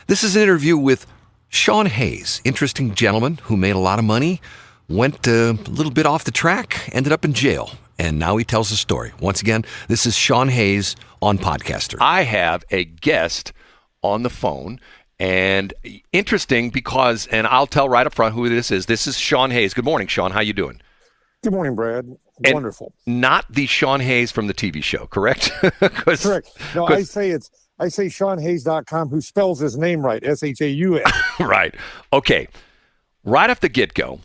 This is an interview with Shaun Hayes, interesting gentleman who made a lot of money, went a little bit off the track, ended up in jail, and now he tells the story. Once again, this is Shaun Hayes on Podcaster. I have a guest on the phone, and interesting because, and I'll tell right up front who this is. This is Shaun Hayes. Good morning, Shaun. How you doing? Good morning, Brad. Wonderful. Not the Shaun Hayes from the TV show, correct? Correct. No, I say ShaunHayes.com, who spells his name right, S-H-A-U-N. Right. Okay. Right off the get-go,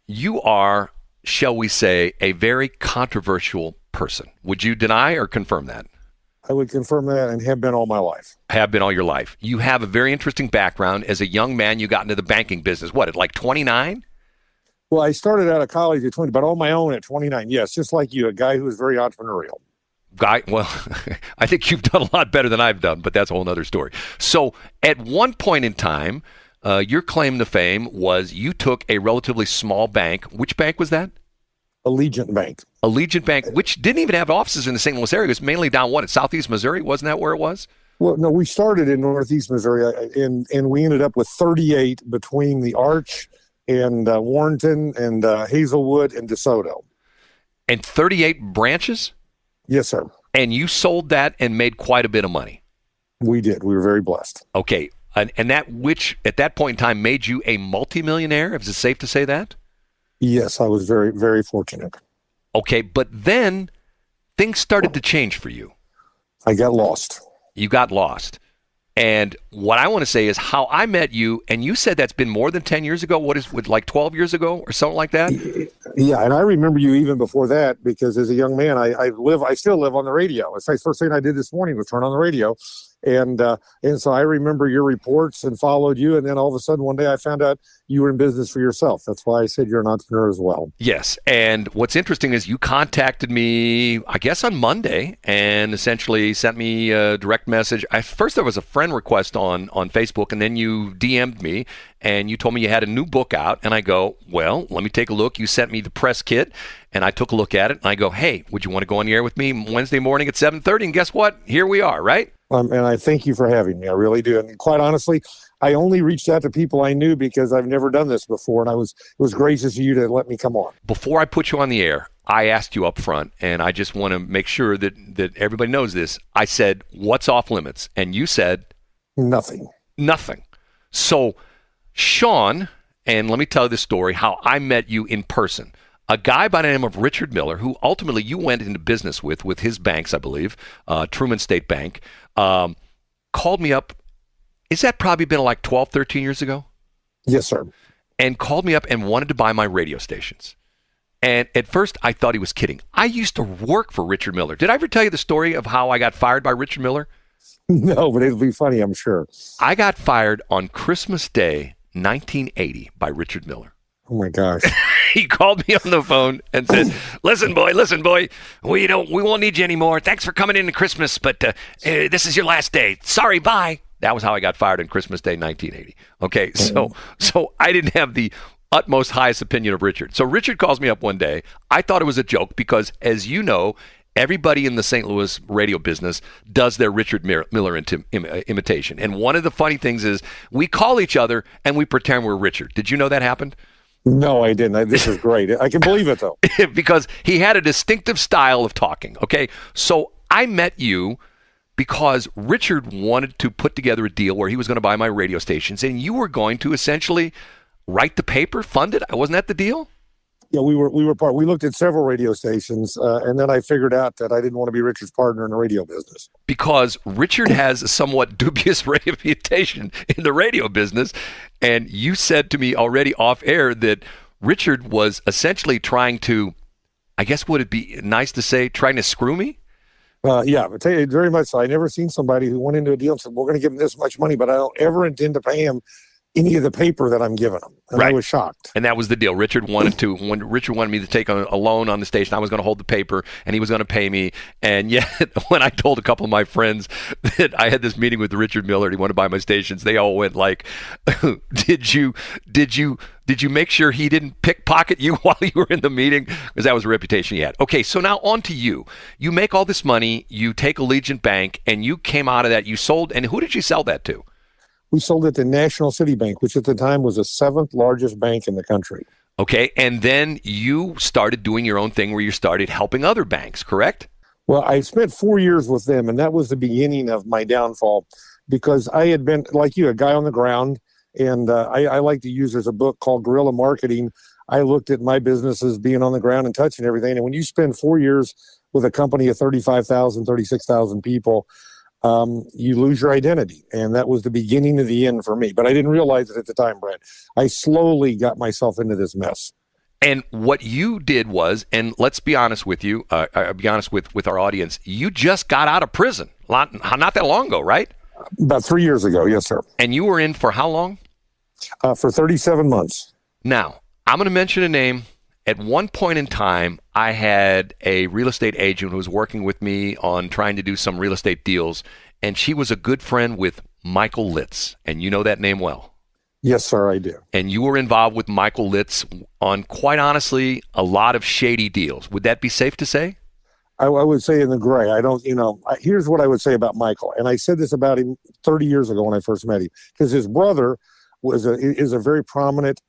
you are, shall we say, a very controversial person. Would you deny or confirm that? I would confirm that and have been all my life. Have been all your life. You have a very interesting background. As a young man, you got into the banking business. What, at like 29? Well, I started out of college at 20, but on my own at 29. Yes, just like you, a guy who was very entrepreneurial. Well, I think you've done a lot better than I've done, but that's a whole other story. So at one point in time, your claim to fame was you took a relatively small bank. Which bank was that? Allegiant Bank. Allegiant Bank, which didn't even have offices in the St. Louis area. It was mainly down at Southeast Missouri? Wasn't that where it was? Well, no, we started in Northeast Missouri, and we ended up with 38 between the Arch and Warrenton and Hazelwood and DeSoto. And 38 branches? Yes, sir. And you sold that and made quite a bit of money. We did. We were very blessed. Okay. And that which at that point in time made you a multimillionaire? Is it safe to say that? Yes, I was very, very fortunate. Okay. But then things started to change for you. I got lost. You got lost. And what I want to say is how I met you, and you said that's been more than 10 years ago. What is it, like 12 years ago or something like that? Yeah, and I remember you even before that because as a young man, I still live on the radio. It's the first thing I did this morning was turn on the radio. And so I remember your reports and followed you. And then all of a sudden one day I found out you were in business for yourself. That's why I said you're an entrepreneur as well. Yes. And what's interesting is you contacted me, I guess on Monday, and essentially sent me a direct message. First there was a friend request on Facebook, and then you DM'd me and you told me you had a new book out. And I go, well, let me take a look. You sent me the press kit and I took a look at it and I go, hey, would you want to go on the air with me Wednesday morning at 7:30? And guess what? Here we are, right? And I thank you for having me. I really do. And quite honestly, I only reached out to people I knew because I've never done this before. And it was gracious of you to let me come on. Before I put you on the air, I asked you up front, and I just want to make sure that everybody knows this. I said, what's off limits? And you said? Nothing. Nothing. So, Shaun, and let me tell you the story, how I met you in person. A guy by the name of Richard Miller, who ultimately you went into business with his banks, I believe, Truman State Bank, called me up. Is that probably been like 12, 13 years ago? Yes, sir. And called me up and wanted to buy my radio stations. And at first, I thought he was kidding. I used to work for Richard Miller. Did I ever tell you the story of how I got fired by Richard Miller? No, but it'll be funny, I'm sure. I got fired on Christmas Day, 1980, by Richard Miller. Oh, my gosh. He called me on the phone and said, listen, boy, we won't need you anymore. Thanks for coming in to Christmas, but this is your last day. Sorry, bye. That was how I got fired on Christmas Day, 1980. Okay, so I didn't have the utmost highest opinion of Richard. So Richard calls me up one day. I thought it was a joke because, as you know, everybody in the St. Louis radio business does their Richard Miller imitation. And one of the funny things is we call each other and we pretend we're Richard. Did you know that happened? No, I didn't. This is great. I can believe it, though. Because he had a distinctive style of talking, okay? So I met you because Richard wanted to put together a deal where he was going to buy my radio stations, and you were going to essentially write the paper, fund it. Wasn't that the deal? Yeah, we were part. We looked at several radio stations, and then I figured out that I didn't want to be Richard's partner in the radio business. Because Richard has a somewhat dubious reputation in the radio business, and you said to me already off air that Richard was essentially trying to, I guess would it be nice to say, trying to screw me? Yeah, but tell you very much so. I never seen somebody who went into a deal and said, we're going to give him this much money, but I don't ever intend to pay him any of the paper that I'm giving him. And right. I was shocked. And that was the deal. Richard wanted me to take a loan on the station, I was going to hold the paper and he was going to pay me. And yet when I told a couple of my friends that I had this meeting with Richard Miller and he wanted to buy my stations, they all went like, did you make sure he didn't pickpocket you while you were in the meeting? Because that was a reputation he had. Okay, so now on to you. You make all this money, you take Allegiant Bank, and you came out of that, you sold, and who did you sell that to? We sold it to National City Bank, which at the time was the 7th largest bank in the country. Okay, and then you started doing your own thing where you started helping other banks, correct? Well, I spent 4 years with them, and that was the beginning of my downfall because I had been, like you, a guy on the ground, and I like to use, there's a book called Guerrilla Marketing. I looked at my business as being on the ground and touching everything, and when you spend 4 years with a company of 35,000, 36,000 people, you lose your identity. And that was the beginning of the end for me. But I didn't realize it at the time, Brad. I slowly got myself into this mess. And what you did was, and let's be honest with you, I'll be honest with our audience, you just got out of prison not that long ago, right? About 3 years ago, yes, sir. And you were in for how long? For 37 months. Now, I'm going to mention a name. At one point in time, I had a real estate agent who was working with me on trying to do some real estate deals, and she was a good friend with Michael Litz, and you know that name well. Yes, sir, I do. And you were involved with Michael Litz on, quite honestly, a lot of shady deals. Would that be safe to say? I would say in the gray. Here's what I would say about Michael, and I said this about him 30 years ago when I first met him, because his brother is a very prominent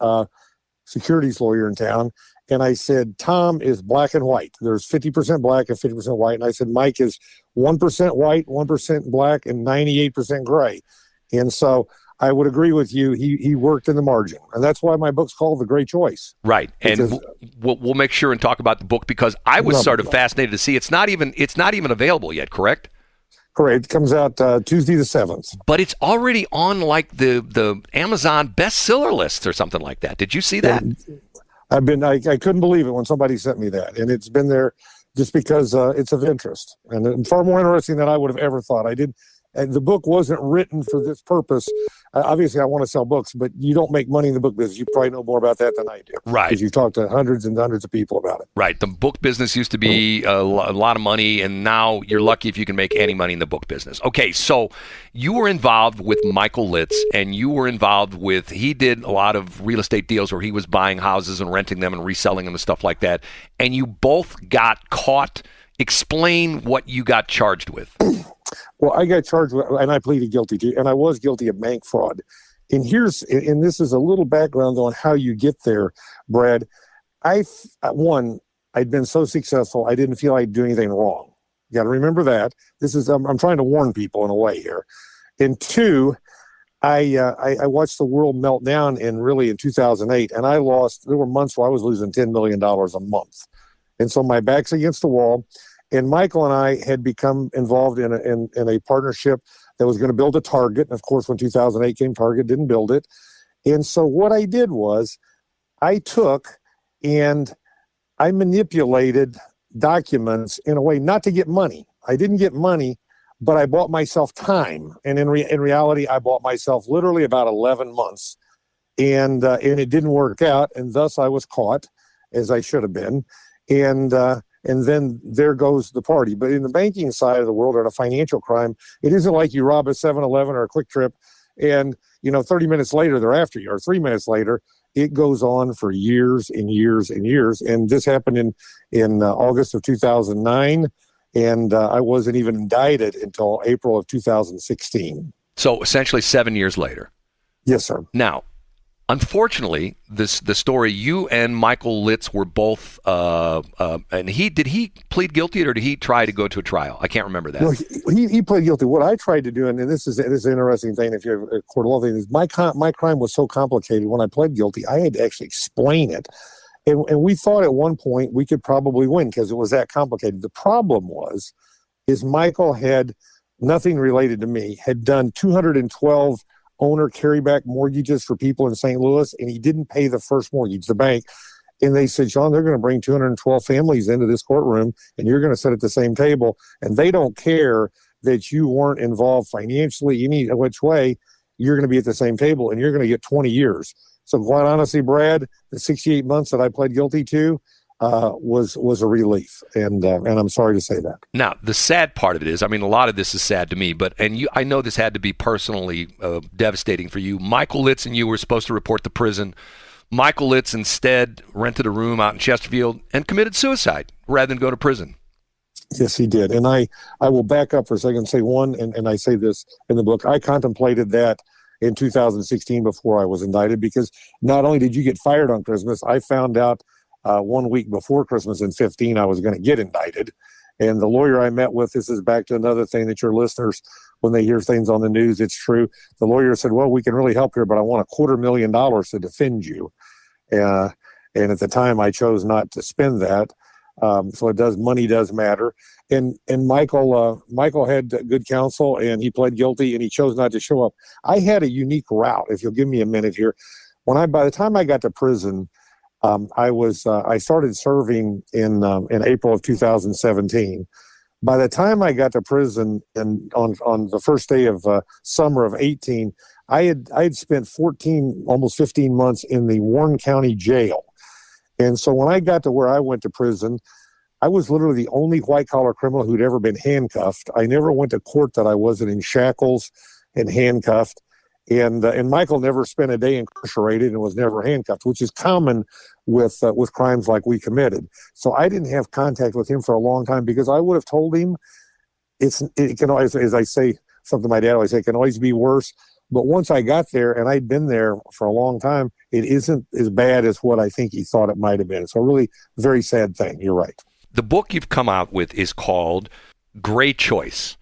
securities lawyer in town. And I said, Tom is black and white. There's 50% black and 50% white. And I said, Mike is 1% white, 1% black, and 98% gray. And so I would agree with you. He worked in the margin. And that's why my book's called The Great Choice. Right. And we'll make sure and talk about the book because I was sort of fascinated to see it's not even available yet, correct? Correct. It comes out Tuesday the 7th. But it's already on like the Amazon bestseller list or something like that. Did you see that? I couldn't believe it when somebody sent me that. And it's been there just because it's of interest and far more interesting than I would have ever thought. The book wasn't written for this purpose. Obviously, I want to sell books, but you don't make money in the book business. You probably know more about that than I do. Right. Because you've talked to hundreds and hundreds of people about it. Right. The book business used to be a lot of money, and now you're lucky if you can make any money in the book business. Okay, so you were involved with Michael Litz, and you were involved with, he did a lot of real estate deals where he was buying houses and renting them and reselling them and stuff like that, and you both got caught. Explain what you got charged with. Well, I got charged with, and I pleaded guilty to, and I was guilty of bank fraud. And this is a little background on how you get there, Brad. I'd been so successful, I didn't feel I'd do anything wrong. You got to remember that. I'm trying to warn people in a way here. And two, I watched the world melt down in 2008, and there were months where I was losing $10 million a month. And so my back's against the wall. And Michael and I had become involved in a partnership that was going to build a Target. And of course, when 2008 came, Target didn't build it. And so what I did was I took and I manipulated documents in a way not to get money. I didn't get money, but I bought myself time. And in reality, I bought myself literally about 11 months. And it didn't work out. And thus I was caught, as I should have been. And then there goes the party. But in the banking side of the world, or in a financial crime, it isn't like you rob a 7-Eleven or a Quick Trip and, 30 minutes later, they're after you, or 3 minutes later. It goes on for years and years and years. And this happened in August of 2009, and I wasn't even indicted until April of 2016. So essentially 7 years later. Yes, sir. Now, unfortunately, the story, you and Michael Litz were both, and did he plead guilty or did he try to go to a trial? I can't remember that. No, he pled guilty. What I tried to do, and this is an interesting thing, if you have a court of law thing, is my crime was so complicated. When I pled guilty, I had to actually explain it. And we thought at one point we could probably win because it was that complicated. The problem is Michael had nothing related to me, had done 212 owner carryback mortgages for people in St. Louis, and he didn't pay the first mortgage, the bank. And they said, Shaun, they're going to bring 212 families into this courtroom, and you're going to sit at the same table, and they don't care that you weren't involved financially any which way. You're going to be at the same table, and you're going to get 20 years. So quite honestly, Brad, the 68 months that I pled guilty to was a relief, and I'm sorry to say that. Now, the sad part of it is, a lot of this is sad to me, I know this had to be personally devastating for you. Michael Litz and you were supposed to report to prison. Michael Litz instead rented a room out in Chesterfield and committed suicide rather than go to prison. Yes, he did. And I will back up for a second and say and I say this in the book, I contemplated that in 2016 before I was indicted, because not only did you get fired on Christmas, I found out 1 week before Christmas in 15 I was going to get indicted. And the lawyer I met with, this is back to another thing that your listeners, when they hear things on the news, it's true. The lawyer said, well, we can really help here, but I want $250,000 to defend you. And at the time, I chose not to spend that. So money does matter. And Michael had good counsel, and he pled guilty, and he chose not to show up. I had a unique route, if you'll give me a minute here. By the time I got to prison, I started serving in April of 2017. By the time I got to prison and on the first day of summer of 18, I had spent almost 15 months in the Warren County Jail. And so when I got to where I went to prison, I was literally the only white-collar criminal who'd ever been handcuffed. I never went to court that I wasn't in shackles and handcuffed. And Michael never spent a day incarcerated and was never handcuffed, which is common with crimes like we committed. So I didn't have contact with him for a long time, because I would have told him it can always, as I say, something my dad always said, it can always be worse. But once I got there, and I'd been there for a long time, it isn't as bad as what I think he thought it might have been. So really very sad thing. You're right. The book you've come out with is called Gray Choice.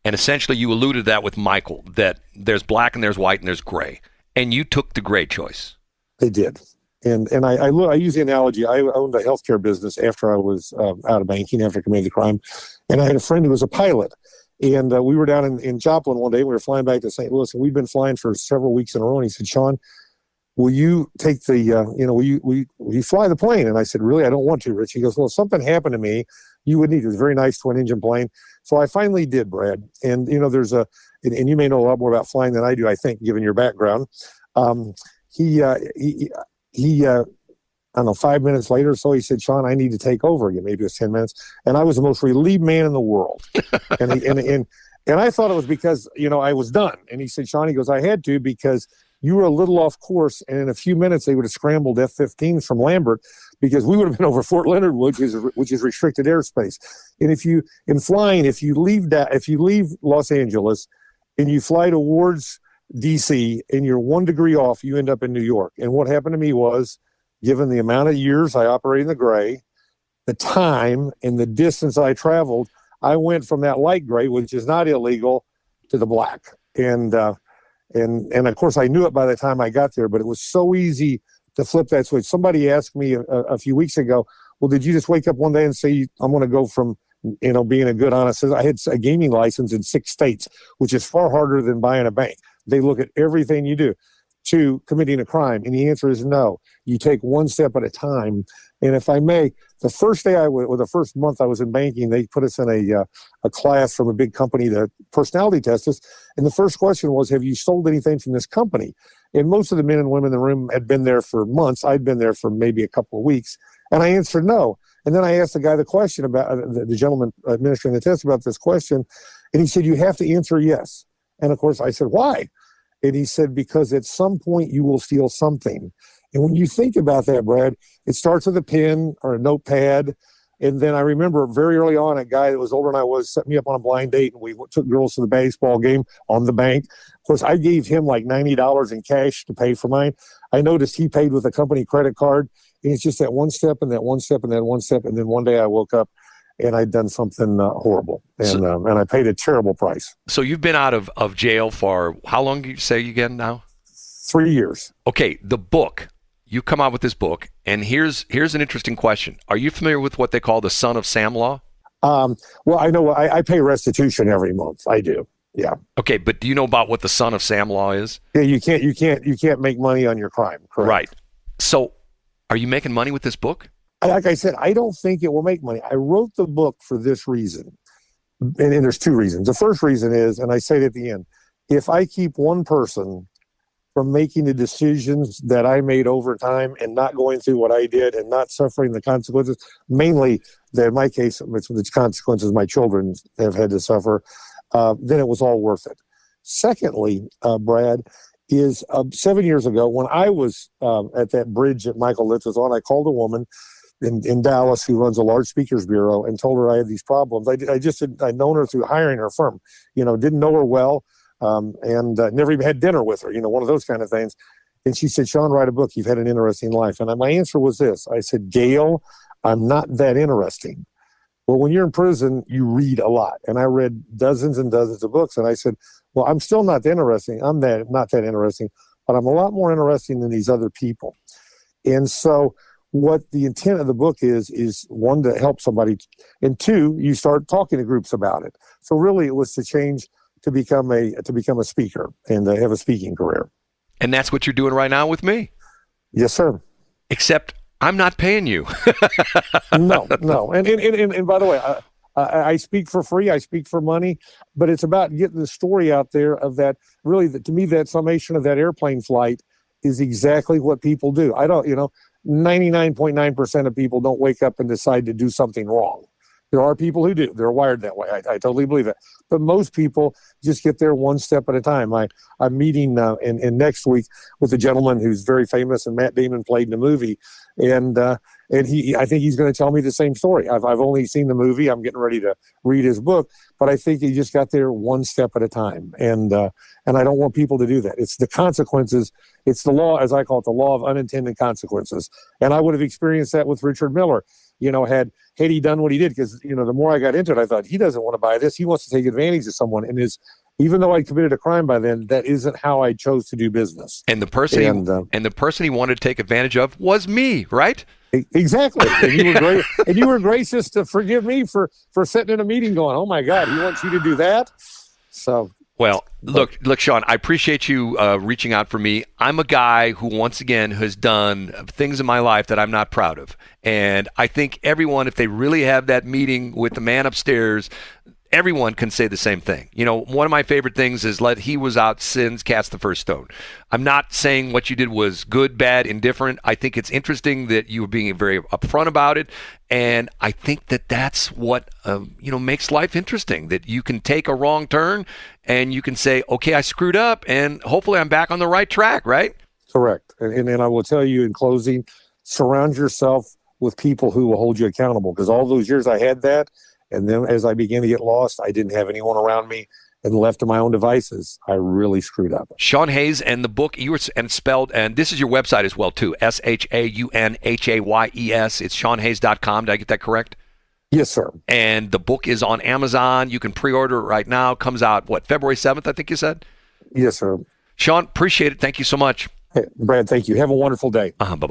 And essentially you alluded to that with Michael, that there's black and there's white and there's gray. And you took the gray choice. They did. And I use the analogy. I owned a healthcare business after I was out of banking, after I committed the crime. And I had a friend who was a pilot. And we were down in Joplin one day. We were flying back to St. Louis, and we'd been flying for several weeks in a row. And he said, Shaun, will you take will you fly the plane? And I said, really, I don't want to, Rich. He goes, well, if something happened to me, you would need it. It was a very nice twin-engine plane. So I finally did, Brad. And, and you may know a lot more about flying than I do, I think, given your background. I don't know, 5 minutes later or so, he said, Shaun, I need to take over again. Maybe it was 10 minutes. And I was the most relieved man in the world. and I thought it was because, I was done. And he said, Shaun, he goes, I had to, because you were a little off course. And in a few minutes, they would have scrambled F-15s from Lambert, because we would have been over Fort Leonard, which is restricted airspace. And if you leave Los Angeles and you fly towards DC and you're 1 degree off, you end up in New York. And what happened to me was, given the amount of years I operated in the gray, the time and the distance I traveled, I went from that light gray, which is not illegal, to the black. And of course I knew it by the time I got there, but it was so easy to flip that switch. Somebody asked me a few weeks ago, well, did you just wake up one day and say, I'm going to go from, being a good, honest citizen? I had a gaming license in 6 states, which is far harder than buying a bank. They look at everything you do, to committing a crime. And the answer is no. You take one step at a time. And if I may, the first month I was in banking, they put us in a class from a big company to personality test us. And the first question was, have you sold anything from this company? And most of the men and women in the room had been there for months. I'd been there for maybe a couple of weeks. And I answered no. And then I asked the guy the question about, the gentleman administering the test, about this question. And he said, you have to answer yes. And of course I said, why? And he said, because at some point you will steal something. And when you think about that, Brad, it starts with a pen or a notepad. And then I remember very early on, a guy that was older than I was set me up on a blind date, and we took girls to the baseball game on the bank. Of course, I gave him like $90 in cash to pay for mine. I noticed he paid with a company credit card. And it's just that one step and that one step and that one step. And then one day I woke up and I'd done something horrible. And I paid a terrible price. So you've been out of jail for how long do you say again now? 3 years. Okay, the book. You come out with this book, and here's an interesting question. Are you familiar with what they call the Son of Sam law? Well, I know I pay restitution every month. I do. Yeah. Okay, but do you know about what the Son of Sam law is? Yeah, you can't make money on your crime. Correct. Right. So, are you making money with this book? Like I said, I don't think it will make money. I wrote the book for this reason. And there's 2 reasons. The first reason is, and I say it at the end, if I keep one person from making the decisions that I made over time and not going through what I did and not suffering the consequences, mainly in my case, it's the consequences my children have had to suffer, then it was all worth it. Secondly, Brad, is 7 years ago when I was at that bridge that Michael Litz was on, I called a woman in Dallas who runs a large speakers bureau and told her I had these problems. I'd known her through hiring her firm, didn't know her well, and never even had dinner with her, one of those kind of things. And she said, Shaun, write a book. You've had an interesting life. And my answer was this. I said, Gail, I'm not that interesting. Well, when you're in prison, you read a lot. And I read dozens and dozens of books. And I said, well, I'm still not that interesting. I'm not that interesting, but I'm a lot more interesting than these other people. And so what the intent of the book is one, to help somebody, and two, you start talking to groups about it. So really it was to change to become a speaker and to have a speaking career. And that's what you're doing right now with me. Yes, sir. Except I'm not paying you. No. And by the way, I speak for free. I speak for money, but it's about getting the story out there of that. Really, to me, that summation of that airplane flight is exactly what people do. 99.9% of people don't wake up and decide to do something wrong. There are people who do. They're wired that way. I totally believe it. But most people just get there one step at a time. I'm meeting in next week with a gentleman who's very famous, and Matt Damon played in the movie. And I think he's going to tell me the same story. I've only seen the movie. I'm getting ready to read his book, but I think he just got there one step at a time. And I don't want people to do that. It's the consequences. It's the law, as I call it, the law of unintended consequences. And I would have experienced that with Richard Miller. Had he done what he did, because, the more I got into it, I thought, he doesn't want to buy this. He wants to take advantage of someone. And even though I committed a crime by then, that isn't how I chose to do business. And the person the person he wanted to take advantage of was me, right? Exactly. And you were great. And you were gracious to forgive me for sitting in a meeting going, oh my God, he wants you to do that. So. Well, look, Shaun, I appreciate you reaching out for me. I'm a guy who, once again, has done things in my life that I'm not proud of. And I think everyone, if they really have that meeting with the man upstairs, everyone can say the same thing. One of my favorite things is let he was out, sins cast the first stone. I'm not saying what you did was good, bad, indifferent. I think it's interesting that you were being very upfront about it. And I think that that's what, makes life interesting, that you can take a wrong turn and you can say, okay, I screwed up and hopefully I'm back on the right track, right? Correct. And I will tell you in closing, surround yourself with people who will hold you accountable, because all those years I had that. And then as I began to get lost, I didn't have anyone around me, and left to my own devices, I really screwed up. Shaun Hayes, and the book, and spelled, and this is your website as well, too, ShaunHayes. It's ShaunHayes.com. Did I get that correct? Yes, sir. And the book is on Amazon. You can pre-order it right now. It comes out, February 7th, I think you said? Yes, sir. Shaun, appreciate it. Thank you so much. Hey, Brad, thank you. Have a wonderful day. Bye-bye.